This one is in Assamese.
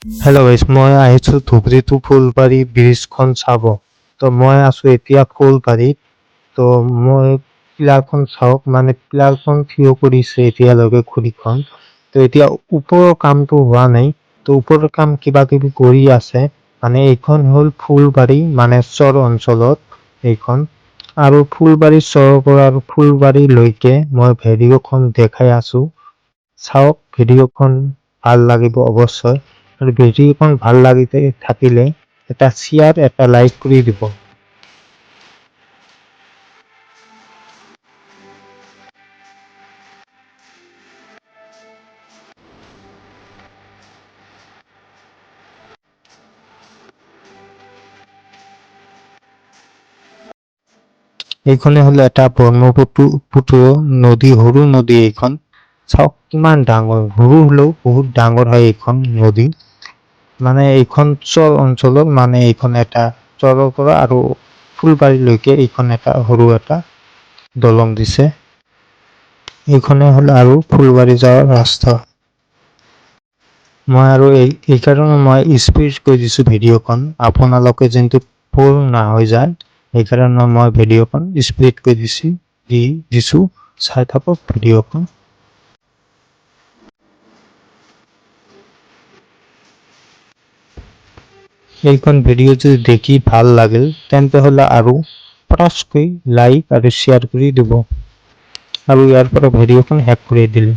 হেল্ল' গাইজ, মই আহিছোঁ ধুবুৰী টু ফুলবাৰী ব্ৰিজখন চাব। তো মই আছোঁ এতিয়া ফুলবাৰীত। তো মই পিলাৰখন চাওক, মানে পিলাৰখন থিয় কৰিছে এতিয়ালৈকে খুৰীখন। তো এতিয়া ওপৰৰ কামটো হোৱা নাই। তো ওপৰৰ কাম কিবা কিবি কৰি আছে। মানে এইখন হ'ল ফুলবাৰী মানে চৰ অঞ্চলত এইখন। আৰু ফুলবাৰী চৰৰ পৰা আৰু ফুলবাৰীলৈকে মই ভিডিঅ'খন দেখাই আছোঁ। চাওক, ভিডিঅ'খন ভাল লাগিব অৱশ্যই। আৰু ভিডিঅ'খন ভাল লাগিতে থাকিলে এটা শ্বেয়াৰ, এটা লাইক কৰি দিব। এইখনে হ'ল এটা ব্ৰহ্মপুত্ৰ নদী, সৰু নদী এইখন। চাওক কিমান ডাঙৰ, সৰু হ'লেও বহুত ডাঙৰ হয় এইখন নদী। মানে এইখন চৰ অঞ্চলত, মানে এইখন এটা চৰৰ পৰা আৰু ফুলবাৰীলৈকে এইখন এটা সৰু এটা দলং দিছে। এইখনে হ'ল আৰু ফুলবাৰী যোৱাৰ ৰাস্তা। মই আৰু এইকাৰণে মই স্পীড কৰি দিছোঁ ভিডিঅ'খন, আপোনালোকে যোনটো ফুল হৈ যায় সেইকাৰণে মই ভিডিঅ'খন স্পীড কৰি দিছোঁ। চাই থাকক ভিডিঅ'খন। এইখন ভিডিঅ' যদি দেখি ভাল লাগিল তেন্তে হ'লে আৰু পটাচকৈ লাইক আৰু শ্বেয়াৰ কৰি দিব। আৰু ইয়াৰ পৰা ভিডিঅ'খন শেষ কৰি দিলোঁ।